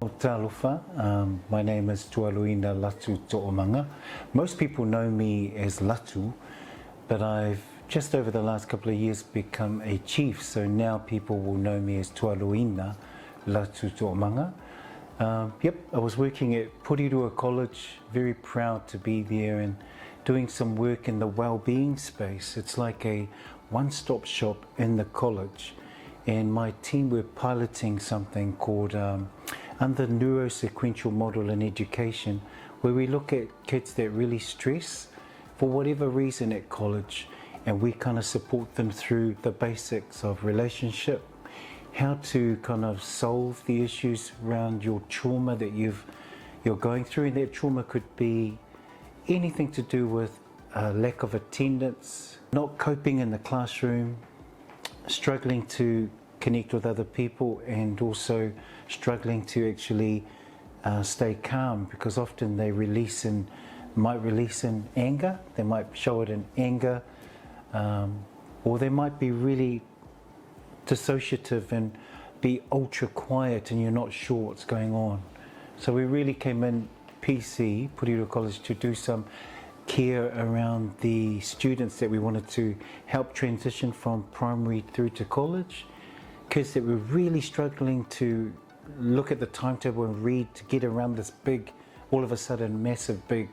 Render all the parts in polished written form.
Talofa. My name is Tualuina Latu Toomaga. Most people know me as Latu, but I've just over the last couple of years become a chief, so now people will know me as Tualuina Latu Toomaga. I was working at Porirua College, very proud to be there and doing some work in the well-being space. It's like a one-stop shop in the college, and my team were piloting something called under neurosequential model in education, where we look at kids that really stress for whatever reason at college, and we kind of support them through the basics of relationship, how to kind of solve the issues around your trauma that you're going through. And that trauma could be anything to do with lack of attendance, not coping in the classroom, struggling to connect with other people, and also struggling to actually stay calm, because often they might release in anger. They might show it in anger, or they might be really dissociative and be ultra quiet and you're not sure what's going on. So we really came in PC, Porirua College, to do some care around the students that we wanted to help transition from primary through to college. Kids that were really struggling to look at the timetable and read to get around this big, all of a sudden massive big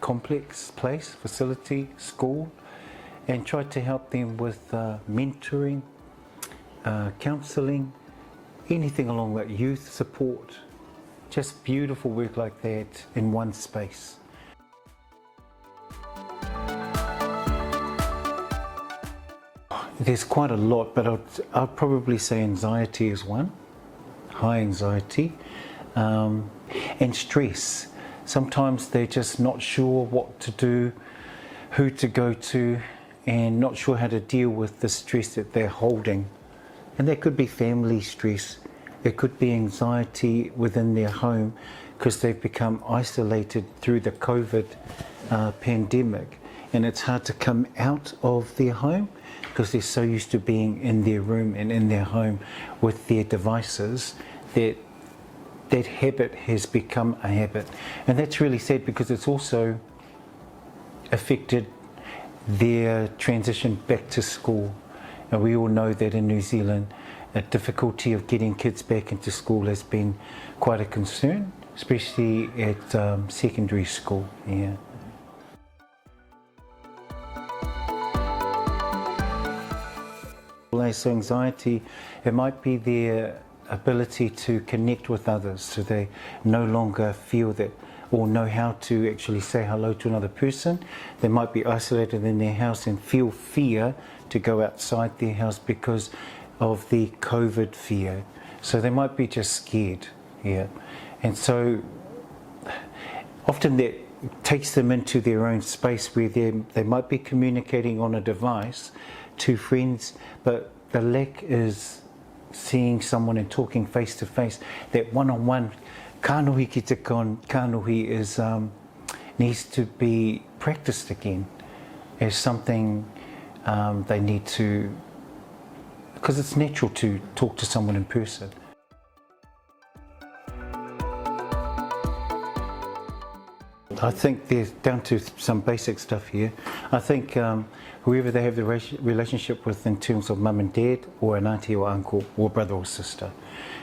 complex place, facility, school, and tried to help them with mentoring, counselling, anything along that, youth support, just beautiful work like that in one space. There's quite a lot, but I'd probably say anxiety is one, high anxiety, and stress. Sometimes they're just not sure what to do, who to go to, and not sure how to deal with the stress that they're holding. And that could be family stress, it could be anxiety within their home because they've become isolated through the COVID pandemic, and it's hard to come out of their home because they're so used to being in their room and in their home with their devices that that habit has become a habit. And that's really sad because it's also affected their transition back to school. And we all know that in New Zealand, the difficulty of getting kids back into school has been quite a concern, especially at secondary school. Yeah. So anxiety, it might be their ability to connect with others, so they no longer feel that or know how to actually say hello to another person. They might be isolated in their house and feel fear to go outside their house because of the COVID fear. So they might be just scared, yeah. And so often that takes them into their own space where they might be communicating on a device to friends, but the lack is seeing someone and talking face to face. That one-on-one kanohi ki te kanohi is needs to be practiced again as something they need to, because it's natural to talk to someone in person. I think there's down to some basic stuff here. I think whoever they have the relationship with in terms of mum and dad, or an auntie or uncle or brother or sister,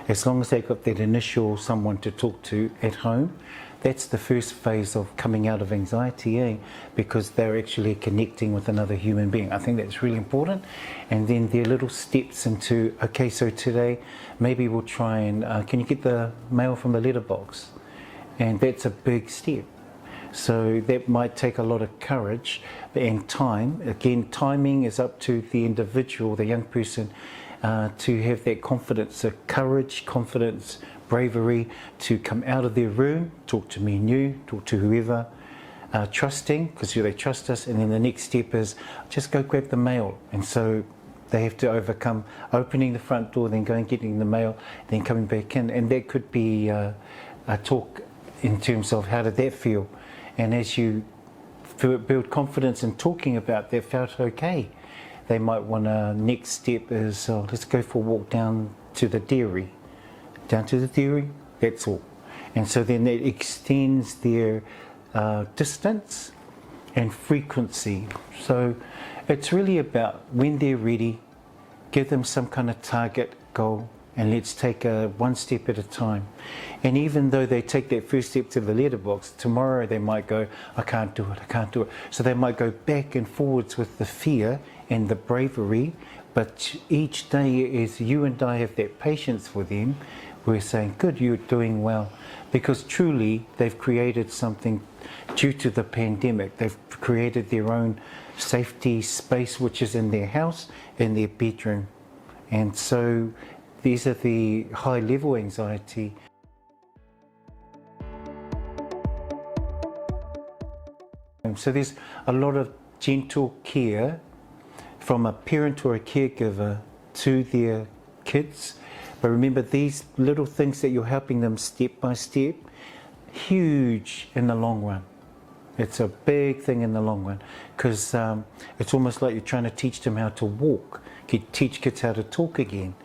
as long as they've got that initial someone to talk to at home, that's the first phase of coming out of anxiety, because they're actually connecting with another human being. I think that's really important. And then their little steps into, okay, so today maybe we'll try and, can you get the mail from the letterbox? And that's a big step. So that might take a lot of courage and time. Again, timing is up to the individual, the young person, to have that confidence, so courage, confidence, bravery to come out of their room, talk to me and you, talk to whoever, trusting, because they trust us. And then the next step is just go grab the mail. And so they have to overcome opening the front door, then going getting the mail, then coming back in. And that could be a talk in terms of how did that feel. And as you build confidence in talking about that, felt okay, they might want to, next step is let's go for a walk down to the dairy. down to the theory, that's all. And so then it extends their distance and frequency. So it's really about when they're ready, give them some kind of target goal, and let's take one step at a time. And even though they take that first step to the letterbox, tomorrow they might go, I can't do it, I can't do it. So they might go back and forwards with the fear and the bravery, but each day as you and I have that patience for them, we're saying, good, you're doing well. Because truly they've created something due to the pandemic. They've created their own safety space, which is in their house, in their bedroom. And so these are the high level anxiety. So there's a lot of gentle care from a parent or a caregiver to their kids. But remember, these little things that you're helping them step by step, huge in the long run. It's a big thing in the long run, because it's almost like you're trying to teach them how to walk. You teach kids how to talk again.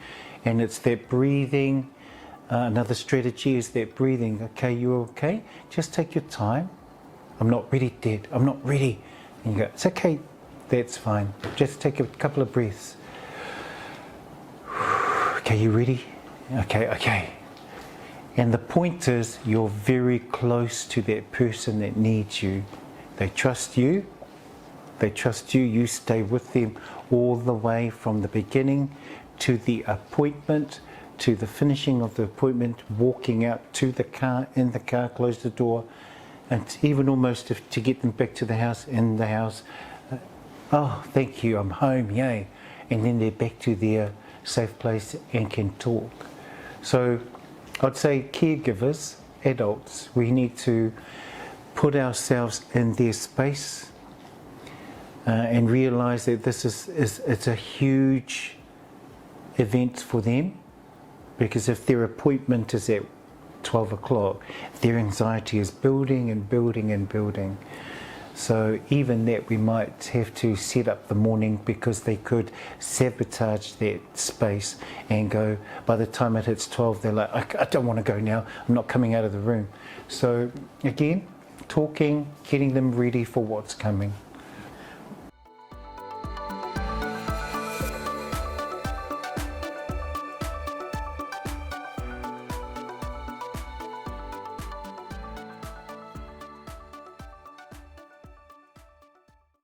And it's that breathing. Another strategy is that breathing. Okay, you're okay? Just take your time. I'm not ready, Dad. I'm not ready. And you go, it's okay. That's fine. Just take a couple of breaths. Okay, you ready? Okay. And the point is, you're very close to that person that needs you. They trust you. You stay with them all the way from the beginning to the appointment, to the finishing of the appointment, walking out to the car, in the car, close the door, and even almost to get them back to the house, in the house. Oh, thank you, I'm home, yay. And then they're back to their safe place and can talk. So I'd say caregivers, adults, we need to put ourselves in their space and realise that this it's a huge event for them, because if their appointment is at 12 o'clock, their anxiety is building and building and building. So even that we might have to set up the morning, because they could sabotage that space and go, by the time it hits 12, they're like, I don't want to go now, I'm not coming out of the room. So again, talking, getting them ready for what's coming.